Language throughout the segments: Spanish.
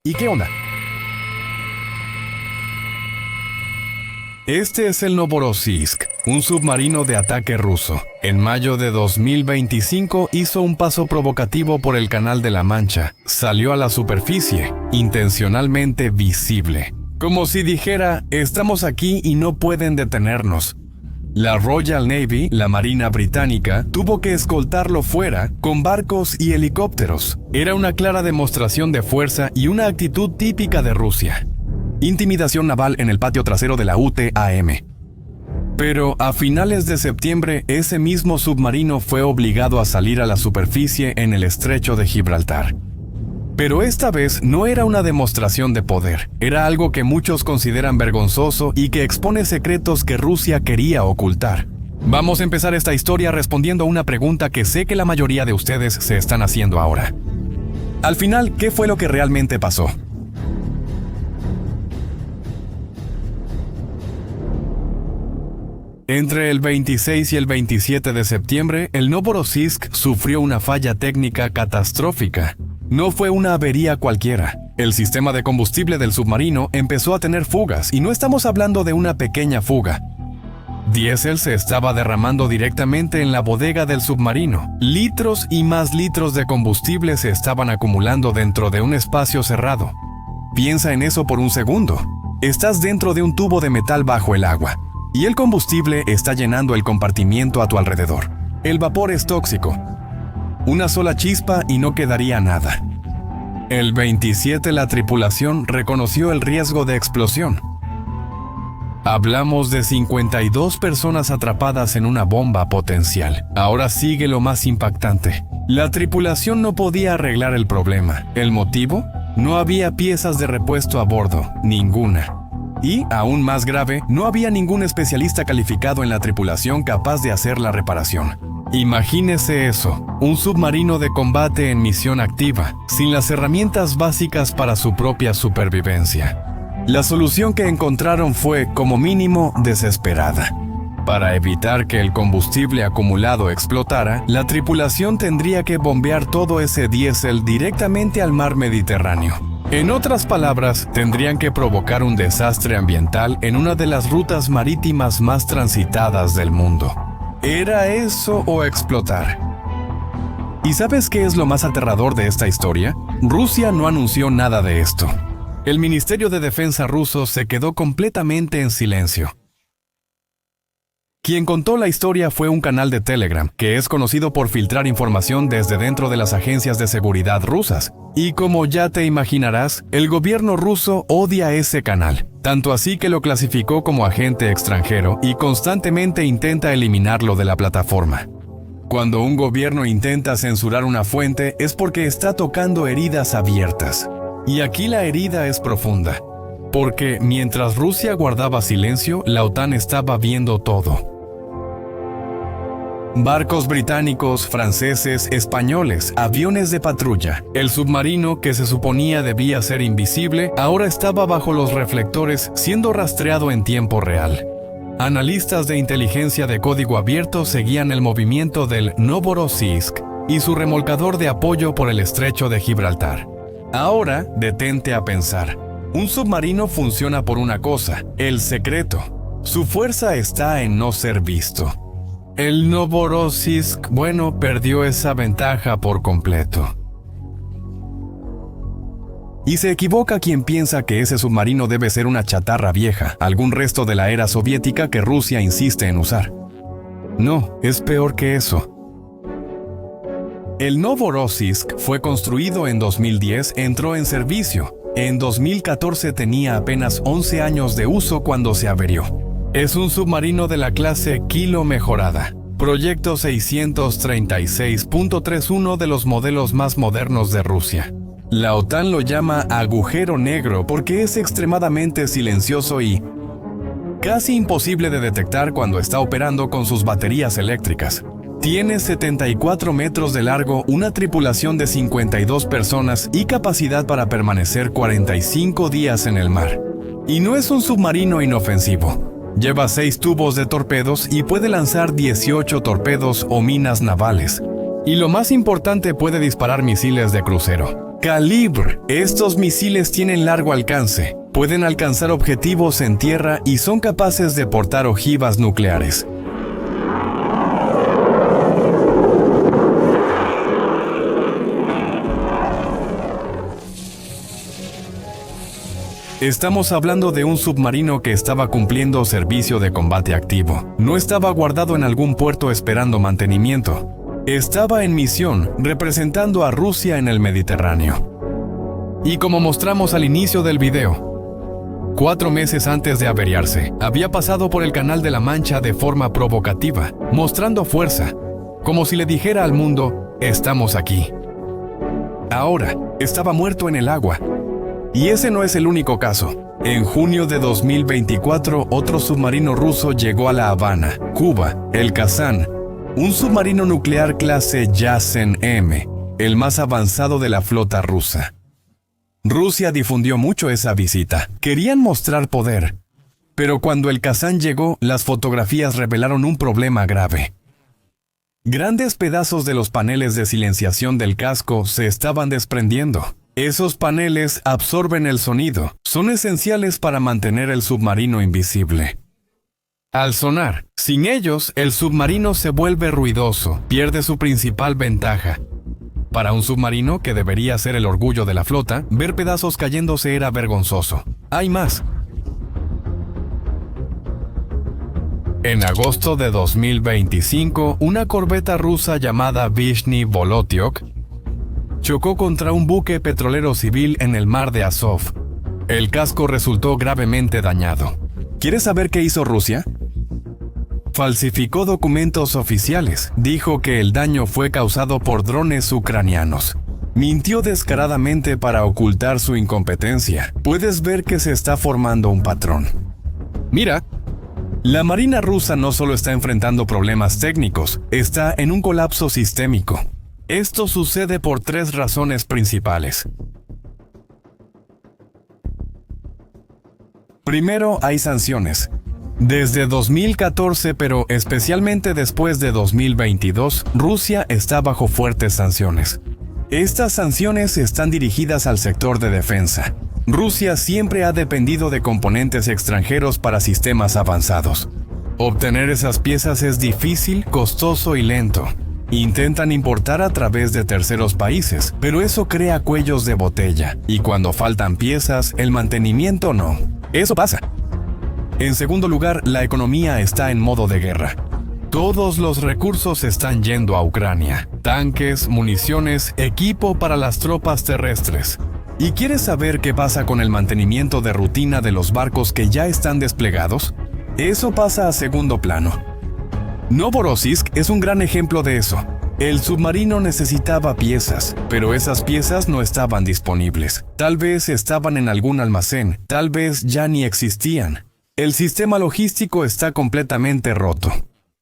¿Y qué onda? Este es el Novorossiysk, un submarino de ataque ruso. En mayo de 2025 hizo un paso provocativo por el Canal de la Mancha. Salió a la superficie, intencionalmente visible. Como si dijera, estamos aquí y no pueden detenernos. La Royal Navy, la Marina Británica, tuvo que escoltarlo fuera con barcos y helicópteros. Era una clara demostración de fuerza y una actitud típica de Rusia. Intimidación naval en el patio trasero de la UTAM. Pero a finales de septiembre, ese mismo submarino fue obligado a salir a la superficie en el estrecho de Gibraltar. Pero esta vez no era una demostración de poder, era algo que muchos consideran vergonzoso y que expone secretos que Rusia quería ocultar. Vamos a empezar esta historia respondiendo a una pregunta que sé que la mayoría de ustedes se están haciendo ahora. Al final, ¿qué fue lo que realmente pasó? Entre el 26 y el 27 de septiembre, el Novorossiysk sufrió una falla técnica catastrófica. No fue una avería cualquiera. El sistema de combustible del submarino empezó a tener fugas, y no estamos hablando de una pequeña fuga. Diésel se estaba derramando directamente en la bodega del submarino. Litros y más litros de combustible se estaban acumulando dentro de un espacio cerrado. Piensa en eso por un segundo. Estás dentro de un tubo de metal bajo el agua, y el combustible está llenando el compartimiento a tu alrededor. El vapor es tóxico. Una sola chispa y no quedaría nada. El 27 la tripulación reconoció el riesgo de explosión. Hablamos de 52 personas atrapadas en una bomba potencial. Ahora sigue lo más impactante. La tripulación no podía arreglar el problema. ¿El motivo? No había piezas de repuesto a bordo, ninguna. Y, aún más grave, no había ningún especialista calificado en la tripulación capaz de hacer la reparación. Imagínese eso, un submarino de combate en misión activa, sin las herramientas básicas para su propia supervivencia. La solución que encontraron fue, como mínimo, desesperada. Para evitar que el combustible acumulado explotara, la tripulación tendría que bombear todo ese diésel directamente al mar Mediterráneo. En otras palabras, tendrían que provocar un desastre ambiental en una de las rutas marítimas más transitadas del mundo. ¿Era eso o explotar? ¿Y sabes qué es lo más aterrador de esta historia? Rusia no anunció nada de esto. El Ministerio de Defensa ruso se quedó completamente en silencio. Quien contó la historia fue un canal de Telegram, que es conocido por filtrar información desde dentro de las agencias de seguridad rusas. Y como ya te imaginarás, el gobierno ruso odia ese canal, tanto así que lo clasificó como agente extranjero y constantemente intenta eliminarlo de la plataforma. Cuando un gobierno intenta censurar una fuente es porque está tocando heridas abiertas. Y aquí la herida es profunda, porque mientras Rusia guardaba silencio, la OTAN estaba viendo todo. Barcos británicos, franceses, españoles, aviones de patrulla. El submarino, que se suponía debía ser invisible, ahora estaba bajo los reflectores, siendo rastreado en tiempo real. Analistas de inteligencia de código abierto seguían el movimiento del Novorossiysk y su remolcador de apoyo por el estrecho de Gibraltar. Ahora, detente a pensar. Un submarino funciona por una cosa, el secreto. Su fuerza está en no ser visto. El Novorossiysk, perdió esa ventaja por completo. Y se equivoca quien piensa que ese submarino debe ser una chatarra vieja, algún resto de la era soviética que Rusia insiste en usar. No, es peor que eso. El Novorossiysk fue construido en 2010, entró en servicio. En 2014 tenía apenas 11 años de uso cuando se averió. Es un submarino de la clase Kilo mejorada. Proyecto 636.31 de los modelos más modernos de Rusia. La OTAN lo llama agujero negro porque es extremadamente silencioso y casi imposible de detectar cuando está operando con sus baterías eléctricas. Tiene 74 metros de largo, una tripulación de 52 personas y capacidad para permanecer 45 días en el mar. Y no es un submarino inofensivo. Lleva 6 tubos de torpedos y puede lanzar 18 torpedos o minas navales. Y lo más importante, puede disparar misiles de crucero. Kalibr. Estos misiles tienen largo alcance, pueden alcanzar objetivos en tierra y son capaces de portar ojivas nucleares. Estamos hablando de un submarino que estaba cumpliendo servicio de combate activo. No estaba guardado en algún puerto esperando mantenimiento. Estaba en misión, representando a Rusia en el Mediterráneo. Y como mostramos al inicio del video, 4 meses antes de averiarse, había pasado por el Canal de la Mancha de forma provocativa, mostrando fuerza, como si le dijera al mundo, estamos aquí. Ahora, estaba muerto en el agua. Y ese no es el único caso. En junio de 2024, otro submarino ruso llegó a La Habana, Cuba, el Kazán, un submarino nuclear clase Yasen-M, el más avanzado de la flota rusa. Rusia difundió mucho esa visita. Querían mostrar poder. Pero cuando el Kazán llegó, las fotografías revelaron un problema grave. Grandes pedazos de los paneles de silenciación del casco se estaban desprendiendo. Esos paneles absorben el sonido. Son esenciales para mantener el submarino invisible. Al sonar, sin ellos, el submarino se vuelve ruidoso, pierde su principal ventaja. Para un submarino que debería ser el orgullo de la flota, ver pedazos cayéndose era vergonzoso. Hay más. En agosto de 2025, una corbeta rusa llamada Vishny Volotyok chocó contra un buque petrolero civil en el mar de Azov. El casco resultó gravemente dañado. ¿Quieres saber qué hizo Rusia? Falsificó documentos oficiales. Dijo que el daño fue causado por drones ucranianos. Mintió descaradamente para ocultar su incompetencia. Puedes ver que se está formando un patrón. Mira, la Marina rusa no solo está enfrentando problemas técnicos, está en un colapso sistémico. Esto sucede por 3 razones principales. Primero, hay sanciones. Desde 2014, pero especialmente después de 2022, Rusia está bajo fuertes sanciones. Estas sanciones están dirigidas al sector de defensa. Rusia siempre ha dependido de componentes extranjeros para sistemas avanzados. Obtener esas piezas es difícil, costoso y lento. Intentan importar a través de terceros países, pero eso crea cuellos de botella, y cuando faltan piezas, el mantenimiento no. Eso pasa. En segundo lugar, la economía está en modo de guerra. Todos los recursos están yendo a Ucrania. Tanques, municiones, equipo para las tropas terrestres. ¿Y quieres saber qué pasa con el mantenimiento de rutina de los barcos que ya están desplegados? Eso pasa a segundo plano. Novorossiysk es un gran ejemplo de eso. El submarino necesitaba piezas, pero esas piezas no estaban disponibles. Tal vez estaban en algún almacén, tal vez ya ni existían. El sistema logístico está completamente roto.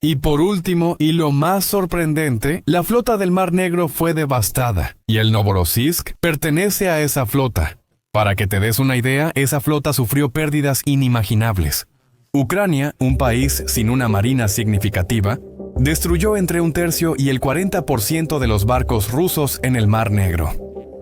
Y por último, y lo más sorprendente, la flota del Mar Negro fue devastada, y el Novorossiysk pertenece a esa flota. Para que te des una idea, esa flota sufrió pérdidas inimaginables. Ucrania, un país sin una marina significativa, destruyó entre 1/3 y el 40% de los barcos rusos en el Mar Negro.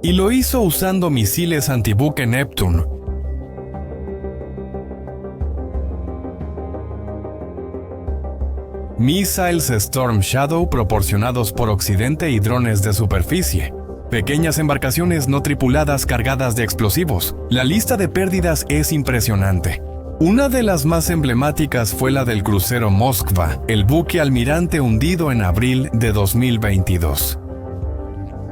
Y lo hizo usando misiles antibuque Neptune. Missiles Storm Shadow proporcionados por Occidente y drones de superficie. Pequeñas embarcaciones no tripuladas cargadas de explosivos. La lista de pérdidas es impresionante. Una de las más emblemáticas fue la del crucero Moskva, el buque almirante hundido en abril de 2022.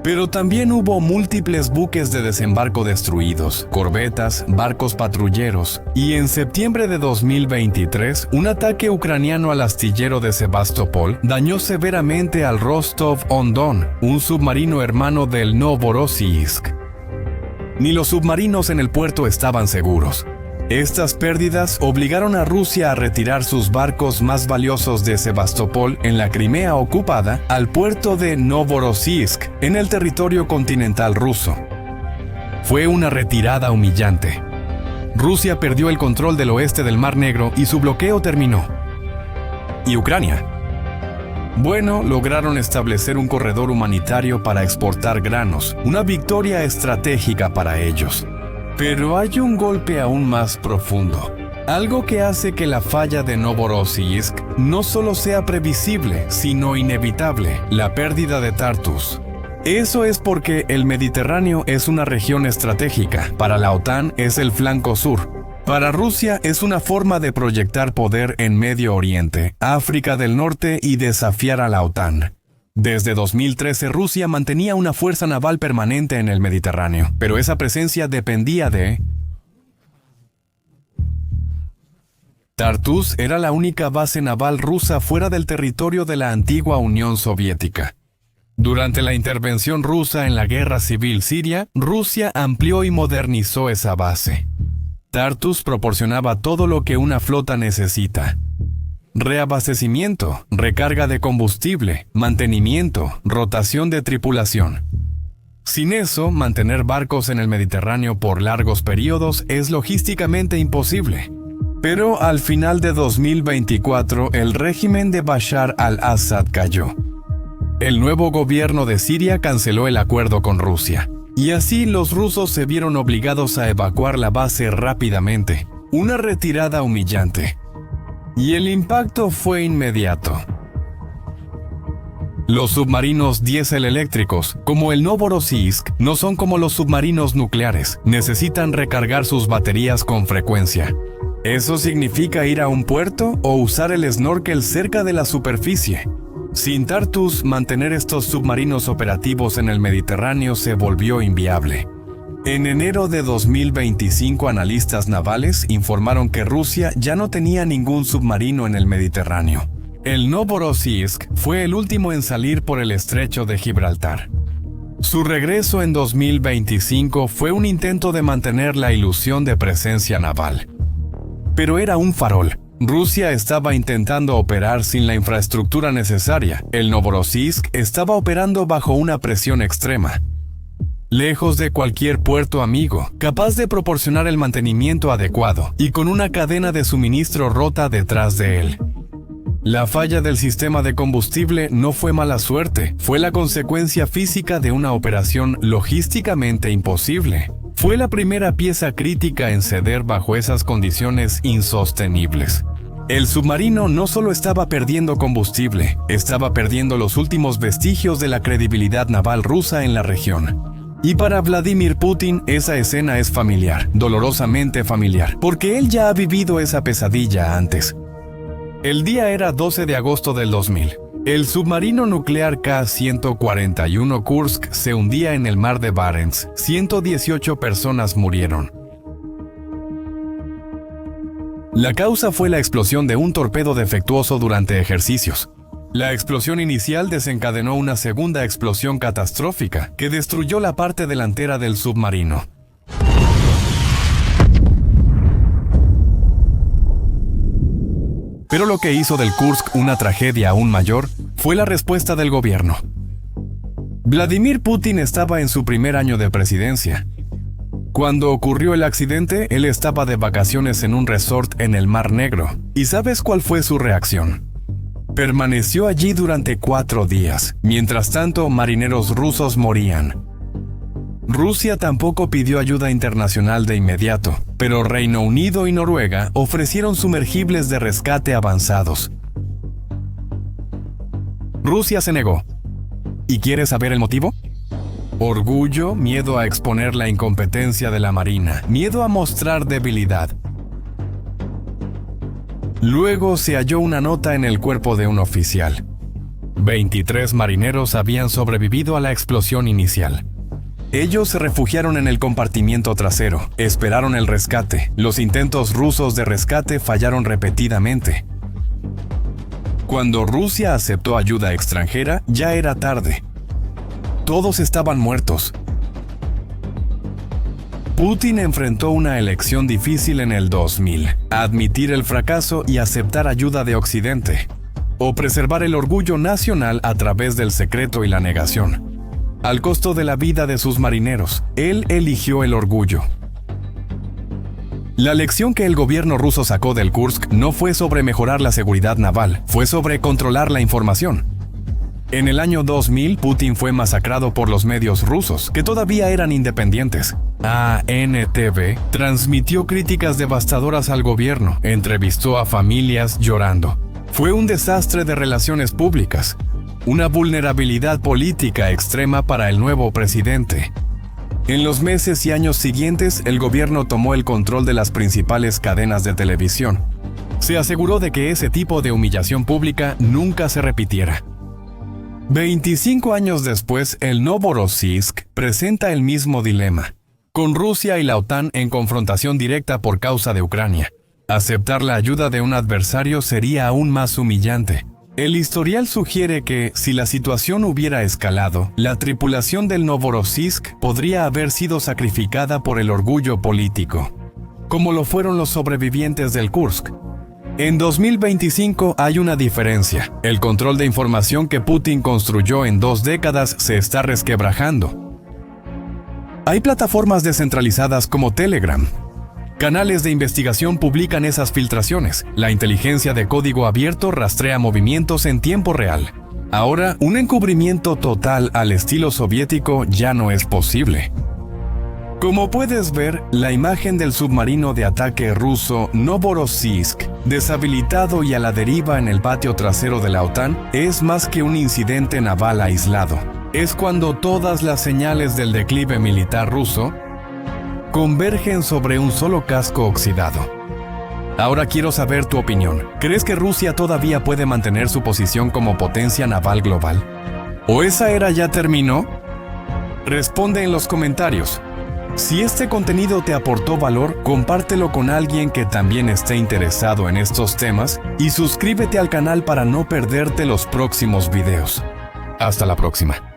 Pero también hubo múltiples buques de desembarco destruidos, corbetas, barcos patrulleros, y en septiembre de 2023, un ataque ucraniano al astillero de Sebastopol dañó severamente al Rostov-on-Don, un submarino hermano del Novorossiysk. Ni los submarinos en el puerto estaban seguros. Estas pérdidas obligaron a Rusia a retirar sus barcos más valiosos de Sebastopol en la Crimea ocupada al puerto de Novorossiysk, en el territorio continental ruso. Fue una retirada humillante. Rusia perdió el control del oeste del Mar Negro y su bloqueo terminó. ¿Y Ucrania? Bueno, lograron establecer un corredor humanitario para exportar granos, una victoria estratégica para ellos. Pero hay un golpe aún más profundo. Algo que hace que la falla de Novorossiysk no solo sea previsible, sino inevitable: la pérdida de Tartus. Eso es porque el Mediterráneo es una región estratégica. Para la OTAN es el flanco sur. Para Rusia es una forma de proyectar poder en Medio Oriente, África del Norte y desafiar a la OTAN. Desde 2013 Rusia mantenía una fuerza naval permanente en el Mediterráneo, pero esa presencia dependía de... Tartus era la única base naval rusa fuera del territorio de la antigua Unión Soviética. Durante la intervención rusa en la Guerra Civil Siria, Rusia amplió y modernizó esa base. Tartus proporcionaba todo lo que una flota necesita: reabastecimiento, recarga de combustible, mantenimiento, rotación de tripulación. Sin eso, mantener barcos en el Mediterráneo por largos periodos es logísticamente imposible. Pero al final de 2024, el régimen de Bashar al-Assad cayó. El nuevo gobierno de Siria canceló el acuerdo con Rusia. Y así los rusos se vieron obligados a evacuar la base rápidamente. Una retirada humillante. Y el impacto fue inmediato. Los submarinos diésel eléctricos, como el Novorossiysk, no son como los submarinos nucleares. Necesitan recargar sus baterías con frecuencia. Eso significa ir a un puerto o usar el snorkel cerca de la superficie. Sin Tartus, mantener estos submarinos operativos en el Mediterráneo se volvió inviable. En enero de 2025, analistas navales informaron que Rusia ya no tenía ningún submarino en el Mediterráneo. El Novorossiysk fue el último en salir por el estrecho de Gibraltar. Su regreso en 2025 fue un intento de mantener la ilusión de presencia naval. Pero era un farol. Rusia estaba intentando operar sin la infraestructura necesaria. El Novorossiysk estaba operando bajo una presión extrema, lejos de cualquier puerto amigo, capaz de proporcionar el mantenimiento adecuado y con una cadena de suministro rota detrás de él. La falla del sistema de combustible no fue mala suerte, fue la consecuencia física de una operación logísticamente imposible. Fue la primera pieza crítica en ceder bajo esas condiciones insostenibles. El submarino no solo estaba perdiendo combustible, estaba perdiendo los últimos vestigios de la credibilidad naval rusa en la región. Y para Vladimir Putin esa escena es familiar, dolorosamente familiar, porque él ya ha vivido esa pesadilla antes. El día era 12 de agosto del 2000. El submarino nuclear K-141 Kursk se hundía en el mar de Barents. 118 personas murieron. La causa fue la explosión de un torpedo defectuoso durante ejercicios. La explosión inicial desencadenó una segunda explosión catastrófica que destruyó la parte delantera del submarino. Pero lo que hizo del Kursk una tragedia aún mayor fue la respuesta del gobierno. Vladimir Putin estaba en su primer año de presidencia. Cuando ocurrió el accidente, él estaba de vacaciones en un resort en el Mar Negro. ¿Y sabes cuál fue su reacción? Permaneció allí durante 4 días. Mientras tanto, marineros rusos morían. Rusia tampoco pidió ayuda internacional de inmediato, pero Reino Unido y Noruega ofrecieron sumergibles de rescate avanzados. Rusia se negó. ¿Y quieres saber el motivo? Orgullo, miedo a exponer la incompetencia de la Marina, miedo a mostrar debilidad. Luego se halló una nota en el cuerpo de un oficial. 23 marineros habían sobrevivido a la explosión inicial. Ellos se refugiaron en el compartimiento trasero, esperaron el rescate. Los intentos rusos de rescate fallaron repetidamente. Cuando Rusia aceptó ayuda extranjera, ya era tarde. Todos estaban muertos. Putin enfrentó una elección difícil en el 2000: admitir el fracaso y aceptar ayuda de Occidente, o preservar el orgullo nacional a través del secreto y la negación. Al costo de la vida de sus marineros, él eligió el orgullo. La lección que el gobierno ruso sacó del Kursk no fue sobre mejorar la seguridad naval, fue sobre controlar la información. En el año 2000, Putin fue masacrado por los medios rusos, que todavía eran independientes. ANTV transmitió críticas devastadoras al gobierno, entrevistó a familias llorando. Fue un desastre de relaciones públicas, una vulnerabilidad política extrema para el nuevo presidente. En los meses y años siguientes, el gobierno tomó el control de las principales cadenas de televisión. Se aseguró de que ese tipo de humillación pública nunca se repitiera. 25 años después, el Novorossiysk presenta el mismo dilema, con Rusia y la OTAN en confrontación directa por causa de Ucrania. Aceptar la ayuda de un adversario sería aún más humillante. El historial sugiere que, si la situación hubiera escalado, la tripulación del Novorossiysk podría haber sido sacrificada por el orgullo político, como lo fueron los sobrevivientes del Kursk. En 2025 hay una diferencia. El control de información que Putin construyó en 2 décadas se está resquebrajando. Hay plataformas descentralizadas como Telegram. Canales de investigación publican esas filtraciones. La inteligencia de código abierto rastrea movimientos en tiempo real. Ahora, un encubrimiento total al estilo soviético ya no es posible. Como puedes ver, la imagen del submarino de ataque ruso Novorossiysk, deshabilitado y a la deriva en el patio trasero de la OTAN, es más que un incidente naval aislado. Es cuando todas las señales del declive militar ruso convergen sobre un solo casco oxidado. Ahora quiero saber tu opinión. ¿Crees que Rusia todavía puede mantener su posición como potencia naval global? ¿O esa era ya terminó? Responde en los comentarios. Si este contenido te aportó valor, compártelo con alguien que también esté interesado en estos temas y suscríbete al canal para no perderte los próximos videos. Hasta la próxima.